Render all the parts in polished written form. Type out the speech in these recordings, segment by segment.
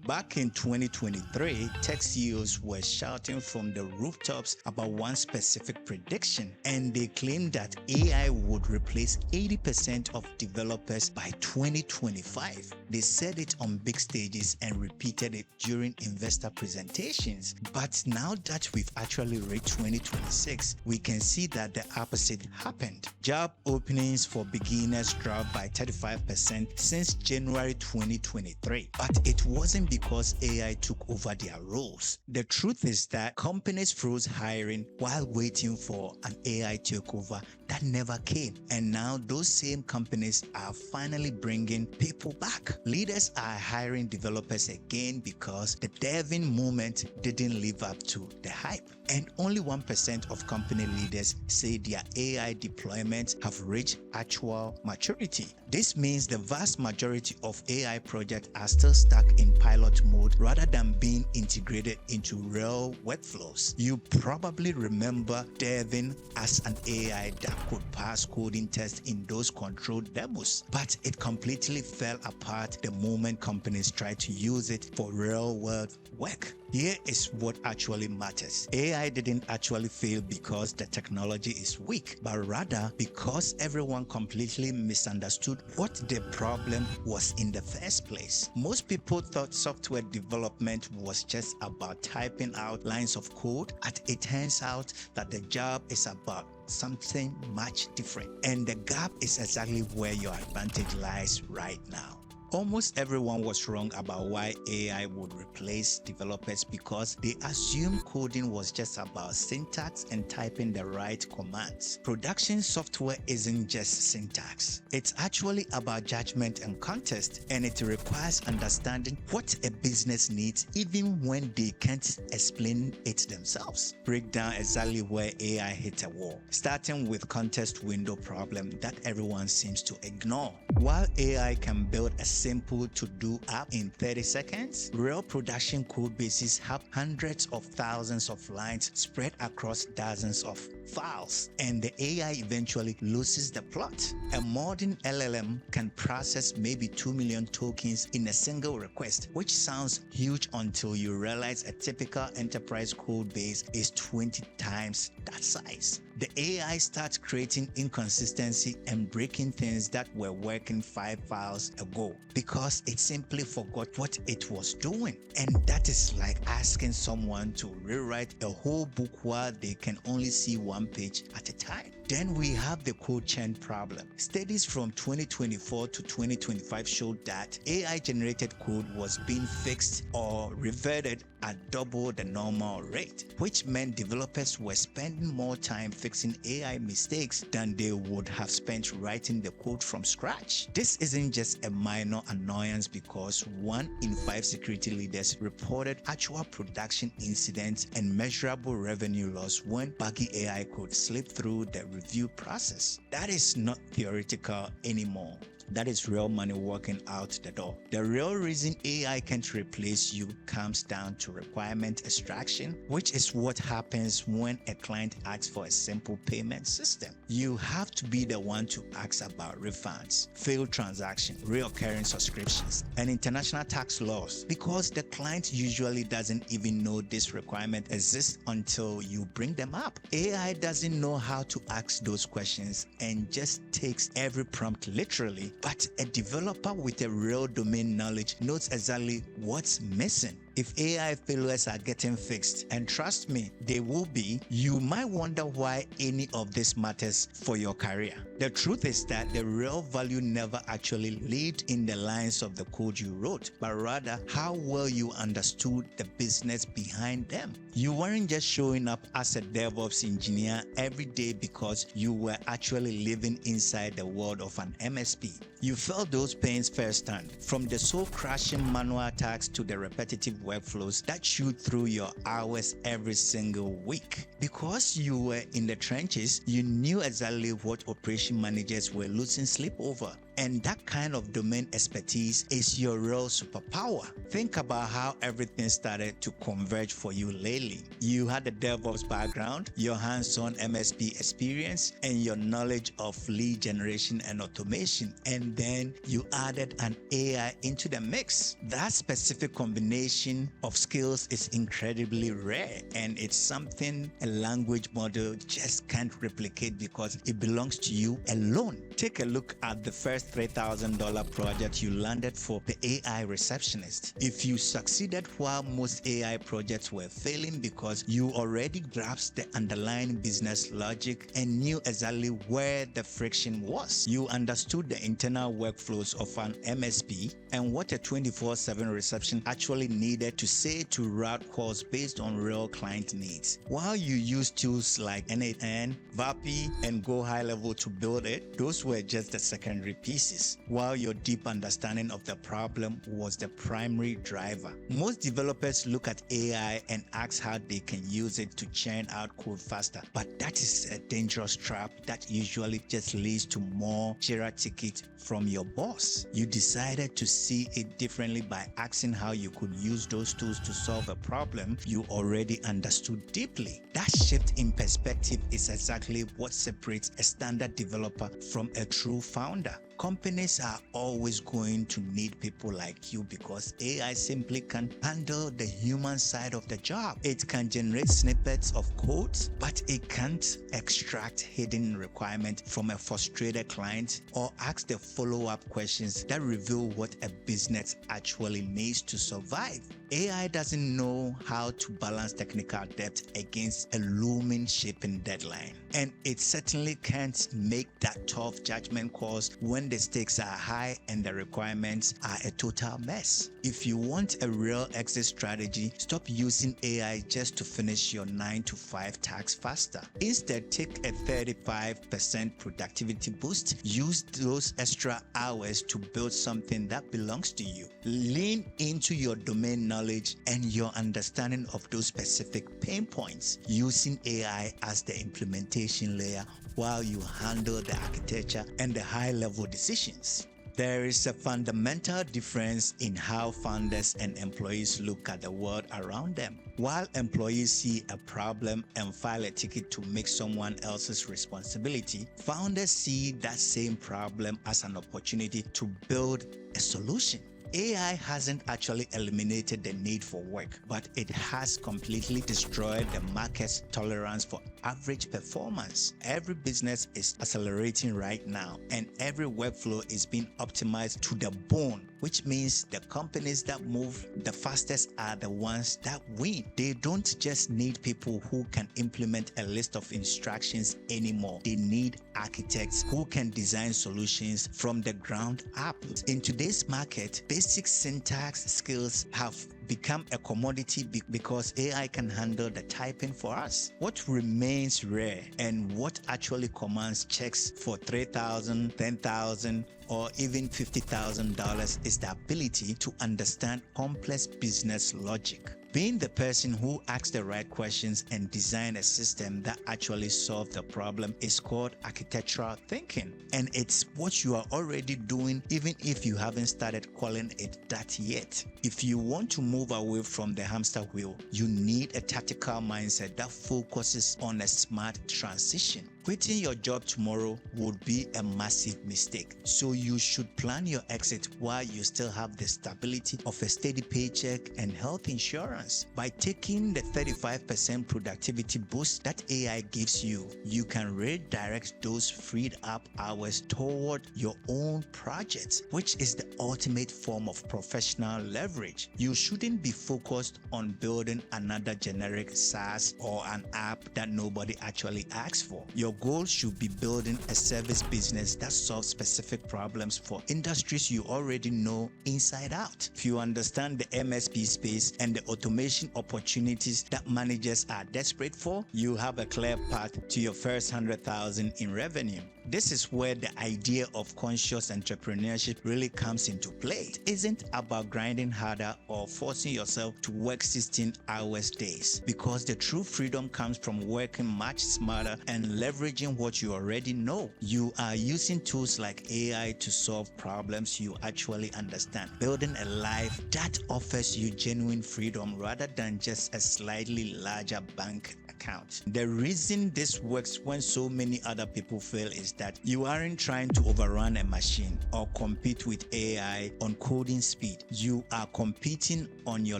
Back in 2023, tech CEOs were shouting from the rooftops about one specific prediction, and they claimed that AI would replace 80% of developers by 2025. They said it on big stages and repeated it during investor presentations. But now that we've actually reached 2026, we can see that the opposite happened. Job openings for beginners dropped by 35% since January 2023. But it wasn't because AI took over their roles. The truth is that companies froze hiring while waiting for an AI takeover that never came. And now those same companies are finally bringing people back. Leaders are hiring developers again because the Devin movement didn't live up to the hype. And only 1% of company leaders say their AI deployments have reached actual maturity. This means the vast majority of AI projects are still stuck in pilot mode rather than being integrated into real workflows. You probably remember Devin as an AI that could pass coding tests in those controlled demos, but it completely fell apart the moment companies tried to use it for real-world work. Here is what actually matters. AI didn't actually fail because the technology is weak, but rather because everyone completely misunderstood what the problem was in the first place. Most people thought software development was just about typing out lines of code, but it turns out that the job is about something much different. And the gap is exactly where your advantage lies right now. Almost everyone was wrong about why AI would replace developers because they assumed coding was just about syntax and typing the right commands. Production software isn't just syntax. It's actually about judgment and context, and it requires understanding what a business needs even when they can't explain it themselves. Break down exactly where AI hit a wall, starting with context window problem that everyone seems to ignore. While AI can build a simple to-do app in 30 seconds, real production code bases have hundreds of thousands of lines spread across dozens of files, and the AI eventually loses the plot. A modern LLM can process maybe 2 million tokens in a single request, which sounds huge until you realize a typical enterprise code base is 20 times that size. The AI starts creating inconsistency and breaking things that were working 5 files ago because it simply forgot what it was doing. And that is like asking someone to rewrite a whole book while they can only see one page at a time. Then we have the code chain problem. Studies from 2024 to 2025 showed that AI-generated code was being fixed or reverted at double the normal rate, which meant developers were spending more time fixing AI mistakes than they would have spent writing the code from scratch. This isn't just a minor annoyance because 1 in 5 security leaders reported actual production incidents and measurable revenue loss when buggy AI code slipped through the review process. That is not theoretical anymore. That is real money walking out the door. The real reason AI can't replace you comes down to requirement extraction, which is what happens when a client asks for a simple payment system. You have to be the one to ask about refunds, failed transactions, recurring subscriptions, and international tax laws because the client usually doesn't even know this requirement exists until you bring them up. AI doesn't know how to ask those questions and just takes every prompt literally. But a developer with a real domain knowledge knows exactly what's missing. If AI failures are getting fixed, and trust me, they will be, you might wonder why any of this matters for your career. The truth is that the real value never actually lived in the lines of the code you wrote, but rather how well you understood the business behind them. You weren't just showing up as a DevOps engineer every day because you were actually living inside the world of an MSP. You felt those pains firsthand, from the soul-crushing manual attacks to the repetitive workflows that shoot through your hours every single week. Because you were in the trenches, you knew exactly what operation managers were losing sleep over. And that kind of domain expertise is your real superpower. Think about how everything started to converge for you lately. You had a DevOps background, your hands-on MSP experience, and your knowledge of lead generation and automation. And then you added an AI into the mix. That specific combination of skills is incredibly rare, and it's something a language model just can't replicate because it belongs to you alone. Take a look at the first $3,000 project you landed for the AI receptionist. If you succeeded while most AI projects were failing because you already grasped the underlying business logic and knew exactly where the friction was, you understood the internal workflows of an MSP and what a 24/7 reception actually needed to say to route calls based on real client needs. While you use tools like N8N, VAPI, and Go High Level to build it, those were just the secondary pieces, while your deep understanding of the problem was the primary driver. Most developers look at AI and ask how they can use it to churn out code faster, but that is a dangerous trap that usually just leads to more Jira tickets from your boss. You decided to see it differently by asking how you could use those tools to solve a problem you already understood deeply. That shift in perspective is exactly what separates a standard developer from a true founder. Companies are always going to need people like you because AI simply can't handle the human side of the job. It can generate snippets of code, but it can't extract hidden requirements from a frustrated client or ask the follow-up questions that reveal what a business actually needs to survive. AI doesn't know how to balance technical depth against a looming shipping deadline. And it certainly can't make that tough judgment calls when the stakes are high and the requirements are a total mess. If you want a real exit strategy, stop using AI just to finish your 9 to 5 tasks faster. Instead, take a 35% productivity boost. Use those extra hours to build something that belongs to you. Lean into your domain knowledge and your understanding of those specific pain points, using AI as the implementation layer while you handle the architecture and the high-level decisions. There is a fundamental difference in how founders and employees look at the world around them. While employees see a problem and file a ticket to make someone else's responsibility, founders see that same problem as an opportunity to build a solution. AI hasn't actually eliminated the need for work, but it has completely destroyed the market's tolerance for average performance. Every business is accelerating right now, and every workflow is being optimized to the bone, which means the companies that move the fastest are the ones that win. They don't just need people who can implement a list of instructions anymore. They need architects who can design solutions from the ground up. In today's market, basic syntax skills have become a commodity because AI can handle the typing for us. What remains rare and what actually commands checks for $3,000, $10,000, or even $50,000 is the ability to understand complex business logic. Being the person who asks the right questions and design a system that actually solves the problem is called architectural thinking. And it's what you are already doing even if you haven't started calling it that yet. If you want to move away from the hamster wheel, you need a tactical mindset that focuses on a smart transition. Quitting your job tomorrow would be a massive mistake, so you should plan your exit while you still have the stability of a steady paycheck and health insurance. By taking the 35% productivity boost that AI gives you, you can redirect those freed up hours toward your own projects, which is the ultimate form of professional leverage. You shouldn't be focused on building another generic SaaS or an app that nobody actually asks for. Your goal should be building a service business that solves specific problems for industries you already know inside out. If you understand the MSP space and the automation opportunities that managers are desperate for, you have a clear path to your first 100,000 in revenue. This is where the idea of conscious entrepreneurship really comes into play. It isn't about grinding harder or forcing yourself to work 16 hours days, because the true freedom comes from working much smarter and leveraging what you already know. You are using tools like AI to solve problems you actually understand, building a life that offers you genuine freedom rather than just a slightly larger bank account. The reason this works when so many other people fail is that you aren't trying to overrun a machine or compete with AI on coding speed. You are competing on your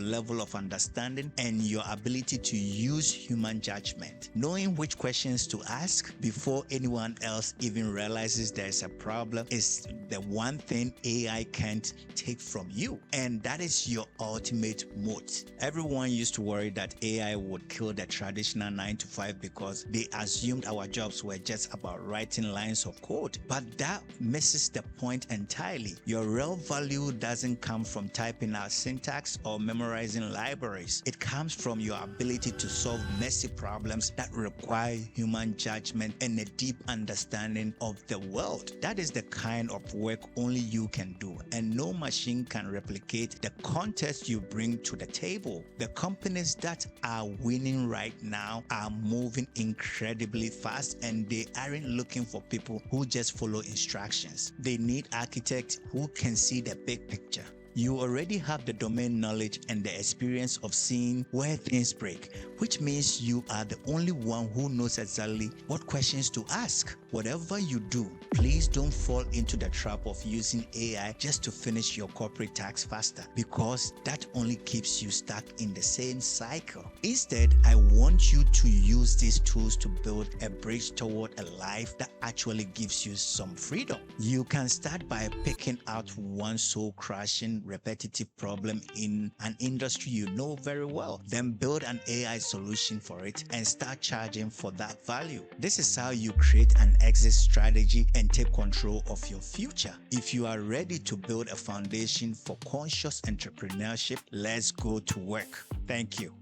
level of understanding and your ability to use human judgment. Knowing which questions to ask before anyone else even realizes there's a problem is the one thing AI can't take from you, and that is your ultimate moat. Everyone used to worry that AI would kill the traditional 9 to 5 because they assumed our jobs were just about writing lines of code. But that misses the point entirely. Your real value doesn't come from typing out syntax or memorizing libraries. It comes from your ability to solve messy problems that require human judgment and a deep understanding of the world. That is the kind of work only you can do, and no machine can replicate the context you bring to the table. The companies that are winning right now are moving incredibly fast, and they aren't looking for people who just follow instructions. They need architects who can see the big picture. You already have the domain knowledge and the experience of seeing where things break, which means you are the only one who knows exactly what questions to ask. Whatever you do, please don't fall into the trap of using AI just to finish your corporate tax faster, because that only keeps you stuck in the same cycle. Instead, I want you to use these tools to build a bridge toward a life that actually gives you some freedom. You can start by picking out one soul-crushing repetitive problem in an industry you know very well. Then build an AI solution for it and start charging for that value. This is how you create an exit strategy and take control of your future. If you are ready to build a foundation for conscious entrepreneurship, let's go to work. Thank you.